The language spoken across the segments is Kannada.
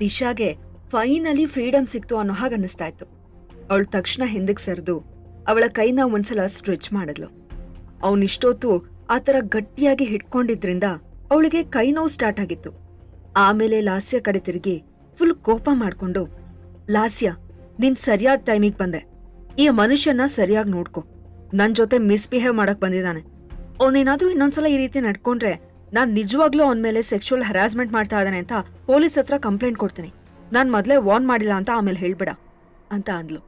ದಿಶಾಗೆ ಫೈನಲಿ ಫ್ರೀಡಮ್ ಸಿಕ್ತು ಅನ್ನೋ ಹಾಗೆ ಅನ್ನಿಸ್ತಾ ಇತ್ತು. ಅವಳು ತಕ್ಷಣ ಹಿಂದಕ್ಕೆ ಸರಿದು ಅವಳ ಕೈನ ಒಂದ್ಸಲ ಸ್ಟ್ರೆಚ್ ಮಾಡಿದ್ಲು. ಅವನಿಷ್ಟೊತ್ತು ಆ ಥರ ಗಟ್ಟಿಯಾಗಿ ಹಿಡ್ಕೊಂಡಿದ್ರಿಂದ ಅವಳಿಗೆ ಕೈ ನೋವು ಸ್ಟಾರ್ಟ್ ಆಗಿತ್ತು. ಆಮೇಲೆ ಲಾಸ್ಯ ಕಡೆ ತಿರುಗಿ ಫುಲ್ ಕೋಪ ಮಾಡ್ಕೊಂಡು, ಲಾಸ್ಯ, ನೀನ್ ಸರಿಯಾದ ಟೈಮಿಗೆ ಬಂದೆ. ಈ ಮನುಷ್ಯನ ಸರಿಯಾಗಿ ನೋಡ್ಕೊ. ನನ್ ಜೊತೆ ಮಿಸ್ಬಿಹೇವ್ ಮಾಡಕ್ ಬಂದಿದ್ದಾನೆ. ಅವನೇನಾದ್ರೂ ಇನ್ನೊಂದ್ಸಲ ಈ ರೀತಿ ನಡ್ಕೊಂಡ್ರೆ ನಾನ್ ನಿಜವಾಗ್ಲೂ ಅವನ ಮೇಲೆ ಸೆಕ್ಷುವಲ್ ಹರಾಸ್ಮೆಂಟ್ ಮಾಡ್ತಾ ಇದ್ದಾನೆ ಅಂತ ಪೊಲೀಸ್ ಹತ್ರ ಕಂಪ್ಲೇಂಟ್ ಕೊಡ್ತೀನಿ. ನಾನ್ ಮೊದ್ಲೇ ವಾರ್ನ್ ಮಾಡಿಲ್ಲ ಅಂತ ಆಮೇಲೆ ಹೇಳ್ಬೇಡ ಅಂತ ಅಂದ್ಲು.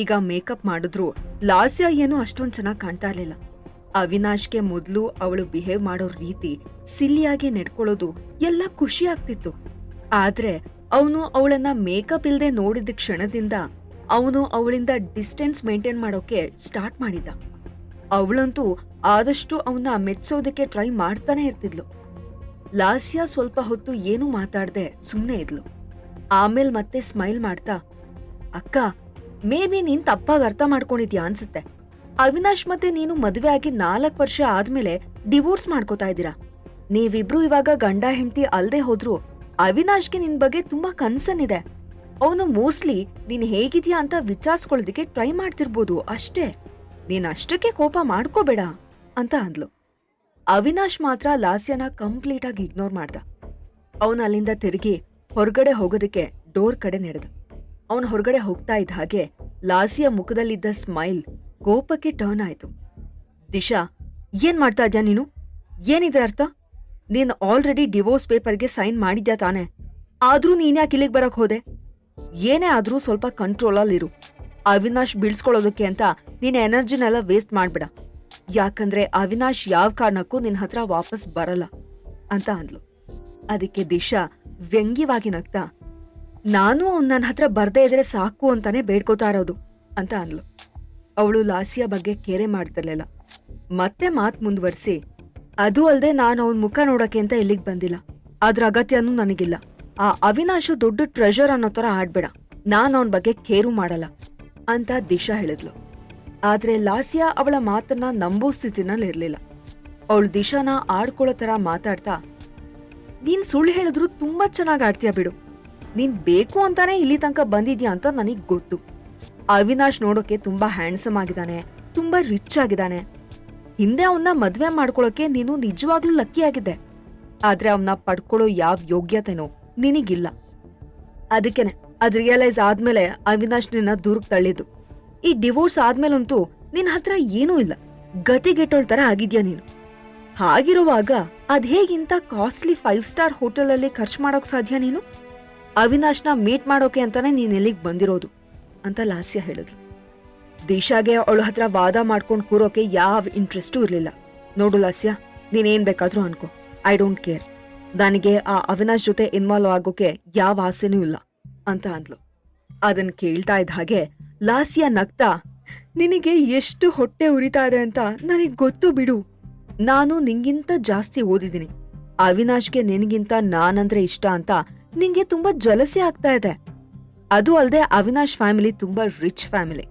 ಈಗ ಮೇಕಪ್ ಮಾಡಿದ್ರು ಲಾಸ್ಯ ಏನು ಅಷ್ಟೊಂದ್ ಚೆನ್ನಾಗಿ ಕಾಣ್ತಾ ಇರ್ಲಿಲ್ಲ. ಅವಿನಾಶ್ಗೆ ಮೊದ್ಲು ಅವಳು ಬಿಹೇವ್ ಮಾಡೋ ರೀತಿ, ಸಿಲ್ಲಿಯಾಗಿ ನಡ್ಕೊಳ್ಳೋದು ಎಲ್ಲ ಖುಷಿ ಆಗ್ತಿತ್ತು. ಆದ್ರೆ ಅವನು ಅವಳನ್ನ ಮೇಕಪ್ ಇಲ್ದೆ ನೋಡಿದ ಕ್ಷಣದಿಂದ ಅವನು ಅವಳಿಂದ ಡಿಸ್ಟೆನ್ಸ್ ಮೇಂಟೈನ್ ಮಾಡೋಕೆ ಸ್ಟಾರ್ಟ್ ಮಾಡಿದ್ದ. ಅವಳಂತೂ ಆದಷ್ಟು ಅವನ್ನ ಮೆಚ್ಚೋದಕ್ಕೆ ಟ್ರೈ ಮಾಡ್ತಾನೆ ಇರ್ತಿದ್ಲು. ಲಾಸ್ಯ ಸ್ವಲ್ಪ ಹೊತ್ತು ಏನೂ ಮಾತಾಡ್ದೆ ಸುಮ್ನೆ ಇದ್ಲು. ಆಮೇಲೆ ಮತ್ತೆ ಸ್ಮೈಲ್ ಮಾಡ್ತಾ, ಅಕ್ಕ, ಮೇ ಬಿ ನೀನ್ ತಪ್ಪಾಗಿ ಅರ್ಥ ಮಾಡ್ಕೊಂಡಿದ್ಯಾ ಅನ್ಸುತ್ತೆ. ಅವಿನಾಶ್ ಮತ್ತೆ ನೀನು ಮದುವೆ ಆಗಿ 4 ವರ್ಷ ಆದ್ಮೇಲೆ ಡಿವೋರ್ಸ್ ಮಾಡ್ಕೋತಾ ಇದ್ದೀರಾ. ನೀವಿಬ್ರು ಇವಾಗ ಗಂಡ ಹೆಂಡತಿ ಅಲ್ದೆ ಹೋದ್ರು ಅವಿನಾಶ್ಗೆ ನಿನ್ ಬಗ್ಗೆ ತುಂಬಾ ಕನ್ಸರ್ನ್ ಇದೆ. ಅವನು ಮೋಸ್ಟ್ಲಿ ನೀನ್ ಹೇಗಿದ್ಯಾ ಅಂತ ವಿಚಾರಿಸ್ಕೊಳ್ಳೋದಕ್ಕೆ ಟ್ರೈ ಮಾಡ್ತಿರ್ಬೋದು ಅಷ್ಟೇ. ನೀನ್ ಅಷ್ಟಕ್ಕೆ ಕೋಪ ಮಾಡ್ಕೋಬೇಡ ಅಂತ ಅಂದ್ಲು. ಅವಿನಾಶ್ ಮಾತ್ರ ಲಾಸ್ಯನ ಕಂಪ್ಲೀಟ್ ಆಗಿ ಇಗ್ನೋರ್ ಮಾಡ್ದ. ಅವನು ಅಲ್ಲಿಂದ ತಿರುಗಿ ಹೊರಗಡೆ ಹೋಗೋದಕ್ಕೆ ಡೋರ್ ಕಡೆ ನಡೆದ. ಅವನು ಹೊರಗಡೆ ಹೋಗ್ತಾ ಇದ್ದ ಹಾಗೆ ಲಾಸ್ಯ ಮುಖದಲ್ಲಿದ್ದ ಸ್ಮೈಲ್ ಕೋಪಕ್ಕೆ ಟರ್ನ್ ಆಯ್ತು. ದಿಶಾ, ಏನ್ ಮಾಡ್ತಾ ಇದ್ಯಾ ನೀನು? ಏನಿದ್ರ ಅರ್ಥ? ನೀನ್ ಆಲ್ರೆಡಿ ಡಿವೋರ್ಸ್ ಪೇಪರ್ಗೆ ಸೈನ್ ಮಾಡಿದ್ಯಾ ತಾನೆ? ಆದ್ರೂ ನೀನ್ಯಾಕೆ ಇಲ್ಲಿಗೆ ಬರಕ್ ಹೋದೆ? ಏನೇ ಆದ್ರೂ ಸ್ವಲ್ಪ ಕಂಟ್ರೋಲಲ್ಲಿರು. ಅವಿನಾಶ್ ಬೀಳ್ಸ್ಕೊಳ್ಳೋದಕ್ಕೆ ಅಂತ ನೀನ್ ಎನರ್ಜಿನೆಲ್ಲ ವೇಸ್ಟ್ ಮಾಡ್ಬೇಡ. ಯಾಕಂದ್ರೆ ಅವಿನಾಶ್ ಯಾವ ಕಾರಣಕ್ಕೂ ನಿನ್ ಹತ್ರ ವಾಪಸ್ ಬರಲ್ಲ ಅಂತ ಅಂದ್ಲು. ಅದಕ್ಕೆ ದಿಶಾ ವ್ಯಂಗ್ಯವಾಗಿ ನಗ್ತಾ, ನಾನು ನನ್ನ ಹತ್ರ ಬರ್ದೇ ಇದ್ರೆ ಸಾಕು ಅಂತಾನೆ ಬೇಡ್ಕೋತಾ ಇರೋದು ಅಂತ ಅಂದ್ಲು. ಅವಳು ಲಾಸ್ಯ ಬಗ್ಗೆ ಕೇರೆ ಮಾಡ್ತಿರ್ಲಿಲ್ಲ. ಮತ್ತೆ ಮಾತ್ ಮುಂದುವರಿಸಿ, ಅದು ಅಲ್ದೆ ನಾನು ಅವನ್ ಮುಖ ನೋಡಕ್ಕೆ ಅಂತ ಇಲ್ಲಿಗೆ ಬಂದಿಲ್ಲ. ಅದ್ರ ಅಗತ್ಯನೂ ನನಗಿಲ್ಲ. ಆ ಅವಿನಾಶು ದೊಡ್ಡ ಟ್ರೆಷರ್ ಅನ್ನೋ ತರ ಆಡ್ಬೇಡ. ನಾನ್ ಅವನ್ ಬಗ್ಗೆ ಕೇರು ಮಾಡಲ್ಲ ಅಂತ ದಿಶಾ ಹೇಳಿದ್ಲು. ಆದ್ರೆ ಲಾಸ್ಯ ಅವಳ ಮಾತನ್ನ ನಂಬೋ ಸ್ಥಿತಿನಲ್ಲಿ ಇರ್ಲಿಲ್ಲ. ಅವಳು ದಿಶಾನ ಆಡ್ಕೊಳ್ಳೋ ತರ ಮಾತಾಡ್ತಾ, ನೀನ್ ಸುಳ್ಳು ಹೇಳಿದ್ರು ತುಂಬಾ ಚೆನ್ನಾಗ್ ಆಡ್ತೀಯ ಬಿಡು. ನೀನ್ ಬೇಕು ಅಂತಾನೆ ಇಲ್ಲಿ ತನಕ ಬಂದಿದ್ಯಾ ಅಂತ ನನಗ್ ಗೊತ್ತು. ಅವಿನಾಶ್ ನೋಡೋಕೆ ತುಂಬಾ ಹ್ಯಾಂಡ್ಸಮ್ ಆಗಿದ್ದಾನೆ, ತುಂಬಾ ರಿಚ್ ಆಗಿದ್ದಾನೆ. ಹಿಂದೆ ಅವನ್ನ ಮದ್ವೆ ಮಾಡ್ಕೊಳಕ್ಕೆ ನೀನು ನಿಜವಾಗ್ಲೂ ಲಕ್ಕಿ ಆಗಿದ್ದೆ. ಆದ್ರೆ ಅವನ್ನ ಪಡ್ಕೊಳ್ಳೋ ಯಾವ ಯೋಗ್ಯತೆನೋ ನಿನಗಿಲ್ಲ. ಅದಕ್ಕೇನೆ ಅದ್ ರಿಯಲೈಸ್ ಆದ್ಮೇಲೆ ಅವಿನಾಶ್ ನಿನ್ನ ದೂರಕ್ಕೆ ತಳ್ಳಿದ್ದು. ಈ ಡಿವೋರ್ಸ್ ಆದ್ಮೇಲಂತೂ ನಿನ್ ಹತ್ರ ಏನೂ ಇಲ್ಲ. ಗತಿಗೆಟ್ಟೋಳ್ ತರ ಆಗಿದ್ಯಾ ನೀನು. ಹಾಗಿರುವಾಗ ಅದ್ ಹೇಗಿಂತ ಕಾಸ್ಟ್ಲಿ 5 ಸ್ಟಾರ್ ಹೋಟೆಲ್ ಅಲ್ಲಿ ಖರ್ಚು ಮಾಡೋಕ್ ಸಾಧ್ಯ ನೀನು? ಅವಿನಾಶ್ನ ಮೀಟ್ ಮಾಡೋಕೆ ಅಂತಾನೆ ನೀನ್ ಇಲ್ಲಿಗೆ ಬಂದಿರೋದು ಅಂತ ಲಾಸ್ಯ ಹೇಳಿದ್ಲು. ದಿಶಾಗೆ ಅವಳ ಹತ್ರ ವಾದ ಮಾಡ್ಕೊಂಡ್ ಕೂರೋಕೆ ಯಾವ ಇಂಟ್ರೆಸ್ಟೂ ಇರ್ಲಿಲ್ಲ. ನೋಡು ಲಾಸ್ಯ, ನೀನೇನ್ ಬೇಕಾದ್ರೂ ಅನ್ಕೋ, ಐ ಡೋಂಟ್ ಕೇರ್. ನನಗೆ ಆ ಅವಿನಾಶ್ ಜೊತೆ ಇನ್ವಾಲ್ವ್ ಆಗೋಕೆ ಯಾವ ಆಸೆನೂ ಇಲ್ಲ ಅಂತ ಅಂದ್ಲು. ಅದನ್ ಕೇಳ್ತಾ ಇದ್ದ ಹಾಗೆ ಲಾಸ್ಯ ನಗ್ತಾ, ನಿನಗೆ ಎಷ್ಟು ಹೊಟ್ಟೆ ಉರಿತಾ ಇದೆ ಅಂತ ನನಗ್ ಗೊತ್ತು ಬಿಡು. ನಾನು ನಿಂಗಿಂತ ಜಾಸ್ತಿ ಓದಿದ್ದೀನಿ. ಅವಿನಾಶ್ಗೆ ನಿನ್ಗಿಂತ ನಾನಂದ್ರೆ ಇಷ್ಟ ಅಂತ ನಿಂಗೆ ತುಂಬಾ ಜಲಸಿ ಆಗ್ತಾ ಇದೆ. ಅದು ಅಲ್ದೆ ಅವಿನಾಶ್ ಫ್ಯಾಮಿಲಿ ತುಂಬಾ ರಿಚ್ ಫ್ಯಾಮಿಲಿ.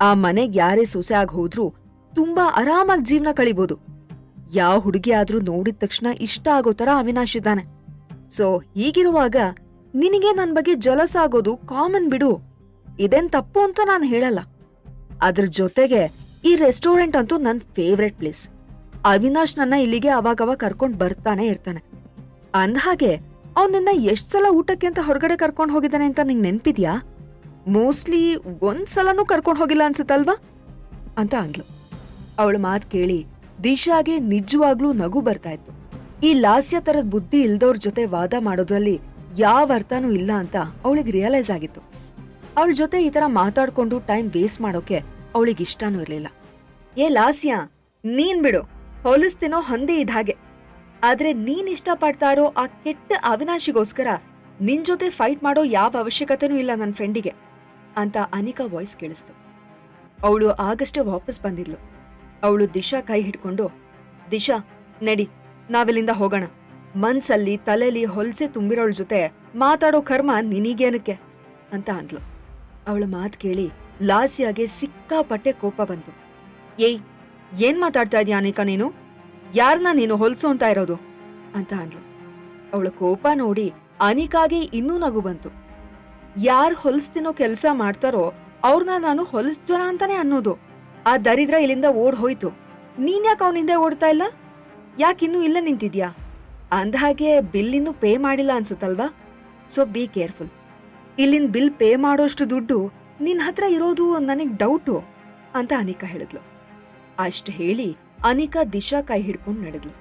ಆ ಮನೆಗ್ ಯಾರೇ ಸೊಸೆ ಆಗಿ ಹೋದ್ರೂ ತುಂಬಾ ಆರಾಮಾಗಿ ಜೀವನ ಕಳಿಬಹುದು. ಯಾವ ಹುಡುಗಿ ಆದ್ರೂ ನೋಡಿದ ತಕ್ಷಣ ಇಷ್ಟ ಆಗೋ ತರ ಅವಿನಾಶ್ ಇದ್ದಾನೆ. ಸೊ ಹೀಗಿರುವಾಗ ನಿನಗೆ ನನ್ ಬಗ್ಗೆ ಜಲಸ್ ಆಗೋದು ಕಾಮನ್ ಬಿಡು. ಇದೇನ್ ತಪ್ಪು ಅಂತ ನಾನು ಹೇಳಲ್ಲ. ಅದ್ರ ಜೊತೆಗೆ ಈ ರೆಸ್ಟೋರೆಂಟ್ ಅಂತೂ ನನ್ ಫೇವ್ರೆಟ್ ಪ್ಲೇಸ್. ಅವಿನಾಶ್ ನನ್ನ ಇಲ್ಲಿಗೆ ಅವಾಗವಾಗ ಕರ್ಕೊಂಡ್ ಬರ್ತಾನೆ ಇರ್ತಾನೆ. ಅಂದ್ಹಾಗೆ ಅವನನ್ನ ಎಷ್ಟ್ ಸಲ ಊಟಕ್ಕೆ ಅಂತ ಹೊರಗಡೆ ಕರ್ಕೊಂಡ್ ಹೋಗಿದ್ದಾನೆ ಅಂತ ನಿಂಗ್ ನೆನ್ಪಿದ್ಯಾ? ಮೋಸ್ಟ್ಲಿ ಒಂದ್ಸಲನೂ ಕರ್ಕೊಂಡ್ ಹೋಗಿಲ್ಲ ಅನ್ಸುತ್ತಲ್ವಾ ಅಂತ ಅಂದ್ಲು. ಅವಳ ಮಾತ್ ಕೇಳಿ ದಿಶಾಗೆ ನಿಜವಾಗ್ಲೂ ನಗು ಬರ್ತಾ ಇತ್ತು. ಈ ಲಾಸ್ಯ ತರದ್ ಬುದ್ಧಿ ಇಲ್ದವ್ರ ಜೊತೆ ವಾದ ಮಾಡೋದ್ರಲ್ಲಿ ಯಾವ ಅರ್ಥನೂ ಇಲ್ಲ ಅಂತ ಅವಳಿಗೆ ರಿಯಲೈಸ್ ಆಗಿತ್ತು. ಅವಳ ಜೊತೆ ಈ ತರ ಮಾತಾಡ್ಕೊಂಡು ಟೈಮ್ ವೇಸ್ಟ್ ಮಾಡೋಕೆ ಅವಳಿಗೆ ಇಷ್ಟನೂ ಇರ್ಲಿಲ್ಲ. ಏ ಲಾಸ್ಯ, ನೀನ್ ಬಿಡು, ಹೋಲಿಸ್ತಿನೋ ಹಂದಿ ಇದ್ ಹಾಗೆ. ಆದ್ರೆ ನೀನ್ ಇಷ್ಟ ಪಡ್ತಾ ಇರೋ ಆ ಕೆಟ್ಟ ಅವಿನಾಶಿಗೋಸ್ಕರ ನಿನ್ ಜೊತೆ ಫೈಟ್ ಮಾಡೋ ಯಾವ ಅವಶ್ಯಕತೆನೂ ಇಲ್ಲ ನನ್ ಫ್ರೆಂಡಿಗೆ ಅಂತ ಅನಿಕಾ ವಾಯ್ಸ್ ಕೇಳಿಸ್ತು. ಅವಳು ಆಗಷ್ಟೇ ವಾಪಸ್ ಬಂದಿದ್ಲು. ಅವಳು ದಿಶಾ ಕೈ ಹಿಡ್ಕೊಂಡು, ದಿಶಾ ನಡಿ, ನಾವಿಲ್ಲಿಂದ ಹೋಗೋಣ. ಮನ್ಸಲ್ಲಿ ತಲೆಲಿ ಹೊಲ್ಸೆ ತುಂಬಿರೋಳ ಜೊತೆ ಮಾತಾಡೋ ಕರ್ಮ ನಿನಗೇನಕ್ಕೆ ಅಂತ ಅಂದ್ಲು. ಅವಳ ಮಾತ್ ಕೇಳಿ ಲಾಸ್ಯಾಗೆ ಸಿಕ್ಕಾಪಟ್ಟೆ ಕೋಪ ಬಂತು. ಏಯ್, ಏನ್ ಮಾತಾಡ್ತಾ ಇದೀಯ ಅನಿಕಾ ನೀನು? ಯಾರನ್ನ ನೀನು ಹೊಲ್ಸು ಅಂತ ಇರೋದು ಅಂತ ಅಂದ್ಲು. ಅವಳ ಕೋಪ ನೋಡಿ ಅನಿಕಾಗೆ ಇನ್ನೂ ನಗು ಬಂತು. ಯಾರ್ ಹೊಲಿಸ್ತಿನೋ ಕೆಲ್ಸ ಮಾಡ್ತಾರೋ ಅವ್ರನ್ನ ನಾನು ಹೊಲಿಸ್ತೀನ ಅಂತಾನೆ ಅನ್ನೋದು. ಆ ದರಿದ್ರ ಇಲ್ಲಿಂದ ಓಡ್ ಹೋಯ್ತು. ನೀನ್ ಯಾಕೆ ಅವನಿಂದ ಓಡ್ತಾ ಇಲ್ಲ? ಯಾಕಿನ್ನೂ ಇಲ್ಲೇ ನಿಂತಿದ್ಯಾ? ಅಂದ್ಹಾಗೆ ಬಿಲ್ ಇನ್ನೂ ಪೇ ಮಾಡಿಲ್ಲ ಅನ್ಸುತ್ತಲ್ವಾ? So be careful. ಇಲ್ಲಿನ ಬಿಲ್ ಪೇ ಮಾಡೋಷ್ಟು ದುಡ್ಡು ನಿನ್ ಹತ್ರ ಇರೋದು ನನಗ್ ಡೌಟು ಅಂತ ಅನಿಕಾ ಹೇಳಿದ್ಲು. ಅಷ್ಟ್ ಹೇಳಿ ಅನಿಕಾ ದಿಶಾ ಕೈ ಹಿಡ್ಕೊಂಡು ನಡೆದ್ಲು.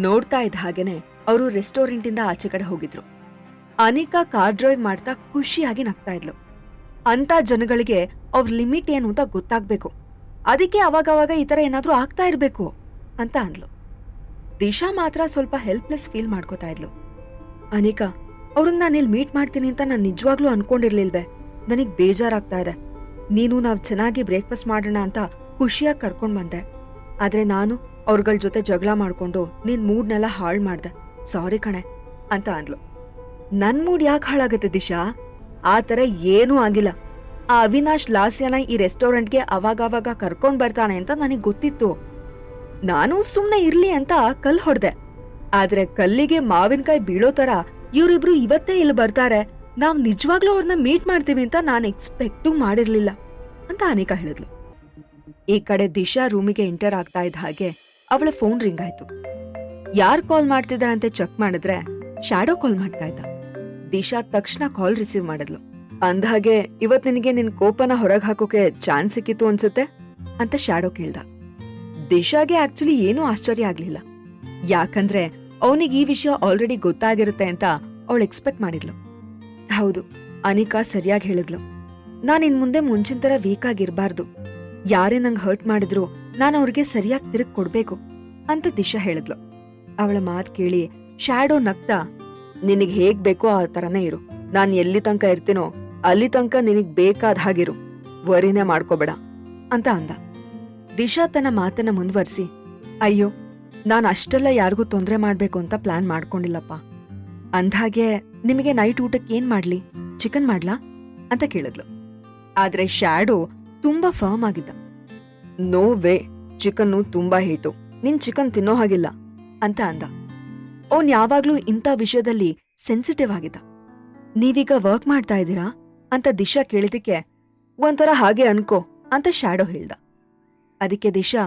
ನೋಡ್ತಾ ಇದ್ದ ಹಾಗೇನೆ ಅವರು ರೆಸ್ಟೋರೆಂಟಿಂದ ಆಚೆ ಕಡೆ ಹೋಗಿದ್ರು. ಅನಿಕಾ ಕಾರ್ ಡ್ರೈವ್ ಮಾಡ್ತಾ ಖುಷಿಯಾಗಿ ನಗ್ತಾ ಇದ್ಲು. ಅಂತ ಜನಗಳಿಗೆ ಅವ್ರ ಲಿಮಿಟ್ ಏನು ಅಂತ ಗೊತ್ತಾಗ್ಬೇಕು. ಅದಕ್ಕೆ ಅವಾಗವಾಗ ಈ ತರ ಏನಾದ್ರೂ ಆಗ್ತಾ ಇರ್ಬೇಕು ಅಂತ ಅಂದ್ಲು. ದಿಶಾ ಮಾತ್ರ ಸ್ವಲ್ಪ ಹೆಲ್ಪ್ಲೆಸ್ ಫೀಲ್ ಮಾಡ್ಕೋತಾ ಇದ್ಲು. ಅನಿಕಾ, ಅವ್ರನ್ನ ನಾನು ಇಲ್ಲಿ ಮೀಟ್ ಮಾಡ್ತೀನಿ ಅಂತ ನಾನು ನಿಜವಾಗ್ಲೂ ಅನ್ಕೊಂಡಿರ್ಲಿಲ್ವೇ. ನನಗ್ ಬೇಜಾರಾಗ್ತಾ ಇದೆ. ನೀನು ನಾವ್ ಚೆನ್ನಾಗಿ ಬ್ರೇಕ್ಫಾಸ್ಟ್ ಮಾಡೋಣ ಅಂತ ಖುಷಿಯಾಗಿ ಕರ್ಕೊಂಡ್ ಬಂದೆ. ಆದ್ರೆ ನಾನು ಅವ್ರಗಳ ಜೊತೆ ಜಗಳ ಮಾಡ್ಕೊಂಡು ನಿನ್ ಮೂಡ್ನೆಲ್ಲ ಹಾಳು ಮಾಡ್ದೆ. ಸಾರಿ ಕಣೆ ಅಂತ ಅಂದ್ಲು. ನನ್ ಮೂಡ್ ಯಾಕೆ ಹಾಳಾಗತ್ತೆ ದಿಶಾ? ಆ ತರ ಏನೂ ಆಗಿಲ್ಲ. ಆ ಅವಿನಾಶ್ ಲಾಸ್ಯನ ಈ ರೆಸ್ಟೋರೆಂಟ್ಗೆ ಅವಾಗವಾಗ ಕರ್ಕೊಂಡ್ ಬರ್ತಾನೆ ಅಂತ ನನಗ್ ಗೊತ್ತಿತ್ತು. ನಾನು ಸುಮ್ನೆ ಇರ್ಲಿ ಅಂತ ಕಲ್ ಹೊಡ್ದೆ. ಆದ್ರೆ ಕಲ್ಲಿಗೆ ಮಾವಿನಕಾಯಿ ಬೀಳೋ ತರ ಇವ್ರಿಬ್ರು ಇವತ್ತೇ ಇಲ್ಲಿ ಬರ್ತಾರೆ, ನಾವ್ ನಿಜವಾಗ್ಲೂ ಅವ್ರನ್ನ ಮೀಟ್ ಮಾಡ್ತೀವಿ ಅಂತ ನಾನ್ ಎಕ್ಸ್ಪೆಕ್ಟೂ ಮಾಡಿರ್ಲಿಲ್ಲ ಅಂತ ಅನಿಕಾ ಹೇಳಿದ್ಲು. ಈ ಕಡೆ ದಿಶಾ ರೂಮಿಗೆ ಎಂಟರ್ ಆಗ್ತಾ ಇದ್ದ ಹಾಗೆ ಅವಳ ಫೋನ್ ರಿಂಗ್ ಆಯ್ತು. ಯಾರ್ ಕಾಲ್ ಮಾಡ್ತಿದಾರಂತೆ ಚೆಕ್ ಮಾಡಿದ್ರೆ ಶ್ಯಾಡೋ ಕಾಲ್ ಮಾಡ್ತಾ ಇದ್ದ. ದಿಶಾ ತಕ್ಷಣ ಕಾಲ್ ರಿಸೀವ್ ಮಾಡಿದ್ಲು. ಅಂದ್ಹಾಗೆ ಇವತ್ ನಿನಗೆ ನಿನ್ ಕೋಪನ ಹೊರಗ್ ಹಾಕೋಕೆ ಚಾನ್ಸ್ ಸಿಕ್ಕಿತ್ತು ಅನ್ಸುತ್ತೆ ಅಂತ ಶ್ಯಾಡೋ ಕೇಳ್ದ. ದಿಶಾಗೆ ಆಕ್ಚುಲಿ ಏನೂ ಆಶ್ಚರ್ಯ ಆಗ್ಲಿಲ್ಲ. ಯಾಕಂದ್ರೆ ಅವನಿಗೆ ಈ ವಿಷಯ ಆಲ್ರೆಡಿ ಗೊತ್ತಾಗಿರುತ್ತೆ ಅಂತ ಅವಳು ಎಕ್ಸ್ಪೆಕ್ಟ್ ಮಾಡಿದ್ಲು. ಹೌದು, ಅನಿಕಾ ಸರಿಯಾಗಿ ಹೇಳಿದ್ಲು. ನಾನ್ ಇನ್ ಮುಂದೆ ಮುಂಚಿನ ತರ ವೀಕ್ ಆಗಿರ್ಬಾರ್ದು. ಯಾರೇ ನಂಗ್ ಹರ್ಟ್ ಮಾಡಿದ್ರು ನಾನು ಅವ್ರಿಗೆ ಸರಿಯಾಗಿ ತಿರುಗ್ ಕೊಡ್ಬೇಕು ಅಂತ ದಿಶಾ ಹೇಳಿದ್ಲು. ಅವಳ ಮಾತ್ ಕೇಳಿ ಶ್ಯಾಡೋ ನಗ್ತಾ, ನಿನಗ್ ಹೇಗ್ ಬೇಕೋ ಆ ತರನೇ ಇರು. ನಾನ್ ಎಲ್ಲಿ ತನಕ ಇರ್ತೀನೋ ಅಲ್ಲಿ ತನಕ ನಿನಗ್ ಬೇಕಾದ ಹಾಗಿರು, ವರಿನೇ ಮಾಡ್ಕೋಬೇಡ ಅಂತ ಅಂದ. ದಿಶಾ ತನ್ನ ಮಾತನ್ನ ಮುಂದುವರಿಸಿ, ಅಯ್ಯೋ, ನಾನ್ ಅಷ್ಟೆಲ್ಲ ಯಾರಿಗೂ ತೊಂದ್ರೆ ಮಾಡ್ಬೇಕು ಅಂತ ಪ್ಲಾನ್ ಮಾಡ್ಕೊಂಡಿಲ್ಲಪ್ಪ. ಅಂದ್ಹಾಗೆ ನಿಮಗೆ ನೈಟ್ ಊಟಕ್ಕೆ ಏನ್ ಮಾಡ್ಲಿ? ಚಿಕನ್ ಮಾಡ್ಲಾ ಅಂತ ಕೇಳಿದ್ಲು. ಆದ್ರೆ ಶ್ಯಾಡೋ ತುಂಬಾ ಫರ್ಮ್ ಆಗಿದ್ದ. ನೋ ವೇ, ಚಿಕನ್ನು ತುಂಬಾ ಹೀಟು, ನಿನ್ ಚಿಕನ್ ತಿನ್ನೋ ಹಾಗಿಲ್ಲ ಅಂತ ಅಂದ. ಅವನ್ ಯಾವಾಗ್ಲೂ ಇಂಥ ವಿಷಯದಲ್ಲಿ ಸೆನ್ಸಿಟಿವ್ ಆಗಿದ್ದ. ನೀವೀಗ ವರ್ಕ್ ಮಾಡ್ತಾ ಇದ್ದೀರಾ ಅಂತ ದಿಶಾ ಕೇಳಿದಕ್ಕೆ ಒಂಥರ ಹಾಗೆ ಅನ್ಕೋ ಅಂತ ಶ್ಯಾಡೋ ಹೇಳ್ದ. ಅದಕ್ಕೆ ದಿಶಾ,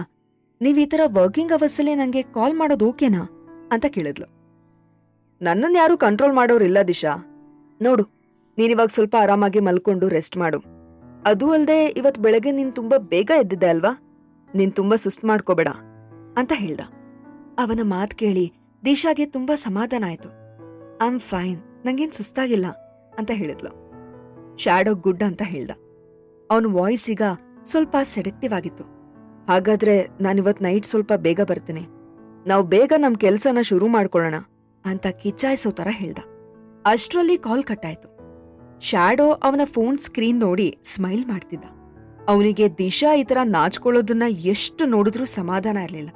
ನೀವ್ ಈ ತರ ವರ್ಕಿಂಗ್ ಅವರ್ಸಲ್ಲಿ ನಂಗೆ ಕಾಲ್ ಮಾಡೋದು ಓಕೆನಾ ಅಂತ ಕೇಳಿದ್ಲು. ನನ್ನನ್ ಯಾರು ಕಂಟ್ರೋಲ್ ಮಾಡೋರಿಲ್ಲ ದಿಶಾ. ನೋಡು, ನೀನಿವಾಗ ಸ್ವಲ್ಪ ಆರಾಮಾಗಿ ಮಲ್ಕೊಂಡು ರೆಸ್ಟ್ ಮಾಡು. ಅದೂ ಅಲ್ದೆ ಇವತ್ ಬೆಳಗ್ಗೆ ನೀನ್ ತುಂಬಾ ಬೇಗ ಎದ್ದಿದ್ದೆ ಅಲ್ವಾ? ನೀನ್ ತುಂಬಾ ಸುಸ್ತ್ ಮಾಡ್ಕೋಬೇಡ ಅಂತ ಹೇಳ್ದ. ಅವನ ಮಾತ್ ಕೇಳಿ ದಿಶಾಗೆ ತುಂಬಾ ಸಮಾಧಾನ ಆಯ್ತು. ಐ ಆಮ್ ಫೈನ್, ನಂಗೇನ್ ಸುಸ್ತಾಗಿಲ್ಲ ಅಂತ ಹೇಳಿದ್ಲು. ಶ್ಯಾಡೋ ಗುಡ್ ಅಂತ ಹೇಳ್ದ. ಅವನ ವಾಯ್ಸ್ ಈಗ ಸ್ವಲ್ಪ ಸೆಡೆಕ್ಟಿವ್ ಆಗಿತ್ತು. ಹಾಗಾದ್ರೆ ನಾನಿವತ್ ನೈಟ್ ಸ್ವಲ್ಪ ಬೇಗ ಬರ್ತೀನಿ, ನಾವು ಬೇಗ ನಮ್ ಕೆಲ್ಸನ ಶುರು ಮಾಡ್ಕೊಳ್ಳೋಣ ಅಂತ ಕಿಚಾಯಿಸೋ ತರ ಹೇಳ್ದ. ಅಷ್ಟ್ರಲ್ಲಿ ಕಾಲ್ ಕಟ್ಟಾಯ್ತು. ಶ್ಯಾಡೋ ಅವನ ಫೋನ್ ಸ್ಕ್ರೀನ್ ನೋಡಿ ಸ್ಮೈಲ್ ಮಾಡ್ತಿದ್ದ. ಅವನಿಗೆ ದಿಶಾ ಈ ತರ ನಾಚ್ಕೊಳ್ಳೋದನ್ನ ಎಷ್ಟು ನೋಡಿದ್ರೂ ಸಮಾಧಾನ ಇರ್ಲಿಲ್ಲ.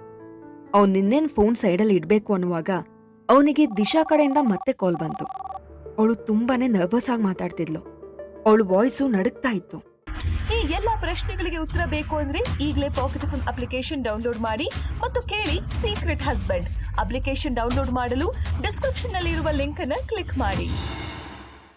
ಅವ್ನ್ ನಿನ್ನೇನ್ ಫೋನ್ ಸೈಡಲ್ಲಿ ಇಡ್ಬೇಕು ಅನ್ನುವಾಗ ಅವನಿಗೆ ದಿಶಾ ಕಡೆಯಿಂದ ಮತ್ತೆ ಕಾಲ್ ಬಂತು. ಅವಳು ತುಂಬಾನೇ ನರ್ವಸ್ ಆಗಿ ಮಾತಾಡ್ತಿದ್ಲು. ಅವಳು ವಾಯ್ಸು ನಡುಕ್ತಾ ಇತ್ತು. ಈ ಎಲ್ಲಾ ಪ್ರಶ್ನೆಗಳಿಗೆ ಉತ್ತರ ಬೇಕು ಅಂದ್ರೆ ಈಗಲೇ ಪಾಕೆಟ್ ಎಫ್ಎಂ ಅಪ್ಲಿಕೇಶನ್ ಡೌನ್ಲೋಡ್ ಮಾಡಿ ಮತ್ತು ಕೇಳಿ ಸೀಕ್ರೆಟ್ ಹಸ್ಬೆಂಡ್. ಅಪ್ಲಿಕೇಶನ್ ಡೌನ್ಲೋಡ್ ಮಾಡಲು ಡಿಸ್ಕ್ರಿಪ್ಷನ್ ನಲ್ಲಿ ಇರುವ ಲಿಂಕ್ ಅನ್ನು ಕ್ಲಿಕ್ ಮಾಡಿ.